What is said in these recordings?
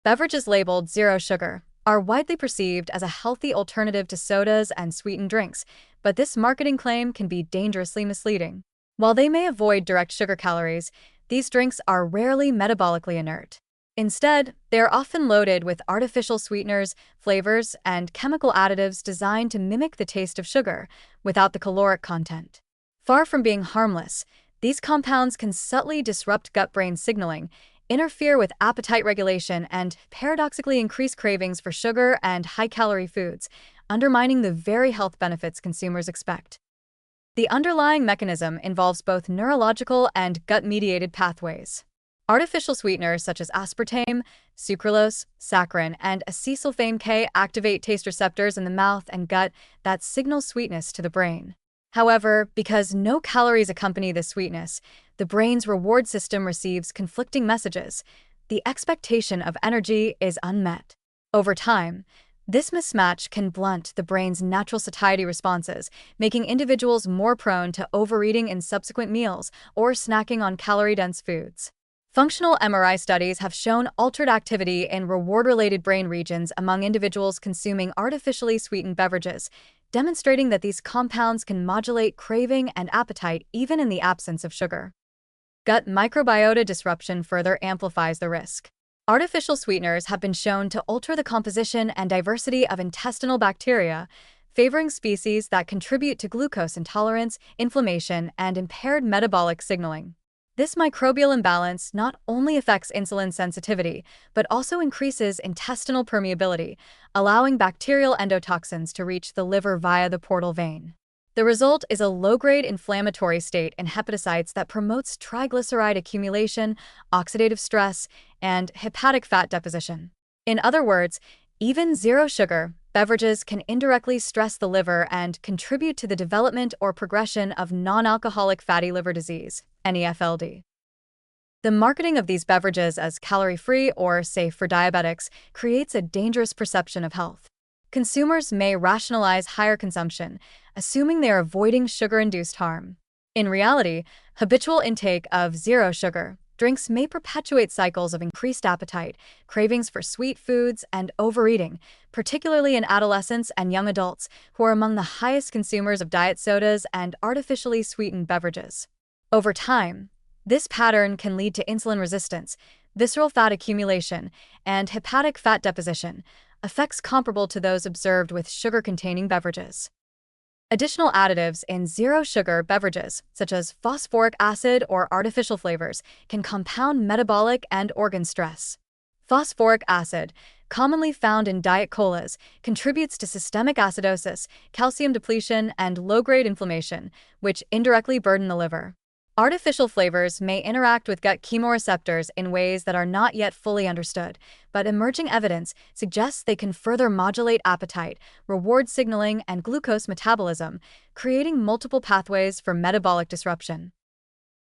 Beverages labeled zero sugar are widely perceived as a healthy alternative to sodas and sweetened drinks, but this marketing claim can be dangerously misleading. While they may avoid direct sugar calories, these drinks are rarely metabolically inert. Instead, they are often loaded with artificial sweeteners, flavors, and chemical additives designed to mimic the taste of sugar, without the caloric content. Far from being harmless, these compounds can subtly disrupt gut-brain signaling, interfere with appetite regulation, and paradoxically increase cravings for sugar and high-calorie foods, undermining the very health benefits consumers expect. The underlying mechanism involves both neurological and gut-mediated pathways. Artificial sweeteners such as aspartame, sucralose, saccharin, and acesulfame K activate taste receptors in the mouth and gut that signal sweetness to the brain. However, because no calories accompany this sweetness, the brain's reward system receives conflicting messages. The expectation of energy is unmet. Over time, this mismatch can blunt the brain's natural satiety responses, making individuals more prone to overeating in subsequent meals or snacking on calorie-dense foods. Functional MRI studies have shown altered activity in reward-related brain regions among individuals consuming artificially sweetened beverages, demonstrating that these compounds can modulate craving and appetite even in the absence of sugar. Gut microbiota disruption further amplifies the risk. Artificial sweeteners have been shown to alter the composition and diversity of intestinal bacteria, favoring species that contribute to glucose intolerance, inflammation, and impaired metabolic signaling. This microbial imbalance not only affects insulin sensitivity, but also increases intestinal permeability, allowing bacterial endotoxins to reach the liver via the portal vein. The result is a low-grade inflammatory state in hepatocytes that promotes triglyceride accumulation, oxidative stress, and hepatic fat deposition. In other words, even zero-sugar beverages can indirectly stress the liver and contribute to the development or progression of non-alcoholic fatty liver disease, NEFLD. The marketing of these beverages as calorie-free or safe for diabetics creates a dangerous perception of health. Consumers may rationalize higher consumption, assuming they are avoiding sugar-induced harm. In reality, habitual intake of zero-sugar drinks may perpetuate cycles of increased appetite, cravings for sweet foods, and overeating, particularly in adolescents and young adults who are among the highest consumers of diet sodas and artificially sweetened beverages. Over time, this pattern can lead to insulin resistance, visceral fat accumulation, and hepatic fat deposition, effects comparable to those observed with sugar-containing beverages. Additional additives in zero-sugar beverages, such as phosphoric acid or artificial flavors, can compound metabolic and organ stress. Phosphoric acid, commonly found in diet colas, contributes to systemic acidosis, calcium depletion, and low-grade inflammation, which indirectly burden the liver. Artificial flavors may interact with gut chemoreceptors in ways that are not yet fully understood, but emerging evidence suggests they can further modulate appetite, reward signaling, and glucose metabolism, creating multiple pathways for metabolic disruption.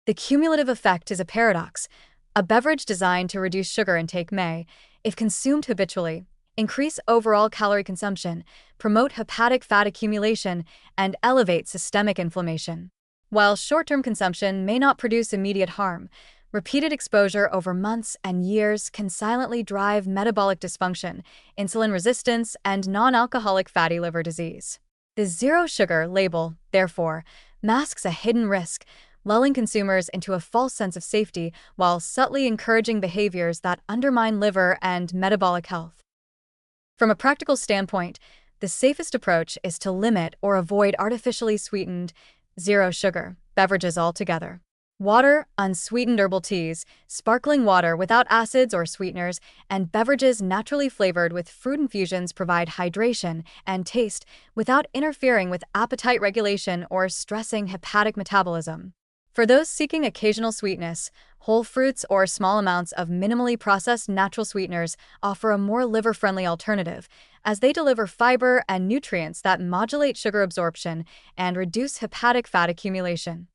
The cumulative effect is a paradox. A beverage designed to reduce sugar intake may, if consumed habitually, increase overall calorie consumption, promote hepatic fat accumulation, and elevate systemic inflammation. While short-term consumption may not produce immediate harm, repeated exposure over months and years can silently drive metabolic dysfunction, insulin resistance, and non-alcoholic fatty liver disease. The zero-sugar label, therefore, masks a hidden risk, lulling consumers into a false sense of safety while subtly encouraging behaviors that undermine liver and metabolic health. From a practical standpoint, the safest approach is to limit or avoid artificially sweetened, zero-sugar beverages altogether. Water, unsweetened herbal teas, sparkling water without acids or sweeteners, and beverages naturally flavored with fruit infusions provide hydration and taste without interfering with appetite regulation or stressing hepatic metabolism. For those seeking occasional sweetness, whole fruits or small amounts of minimally processed natural sweeteners offer a more liver-friendly alternative, as they deliver fiber and nutrients that modulate sugar absorption and reduce hepatic fat accumulation.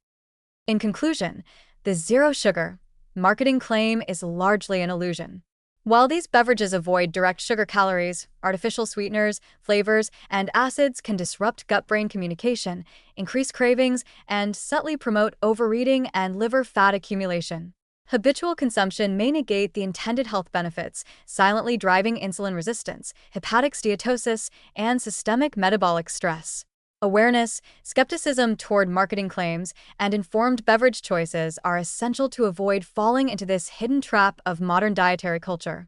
In conclusion, the zero-sugar marketing claim is largely an illusion. While these beverages avoid direct sugar calories, artificial sweeteners, flavors, and acids can disrupt gut-brain communication, increase cravings, and subtly promote overeating and liver fat accumulation. Habitual consumption may negate the intended health benefits, silently driving insulin resistance, hepatic steatosis, and systemic metabolic stress. Awareness, skepticism toward marketing claims, and informed beverage choices are essential to avoid falling into this hidden trap of modern dietary culture.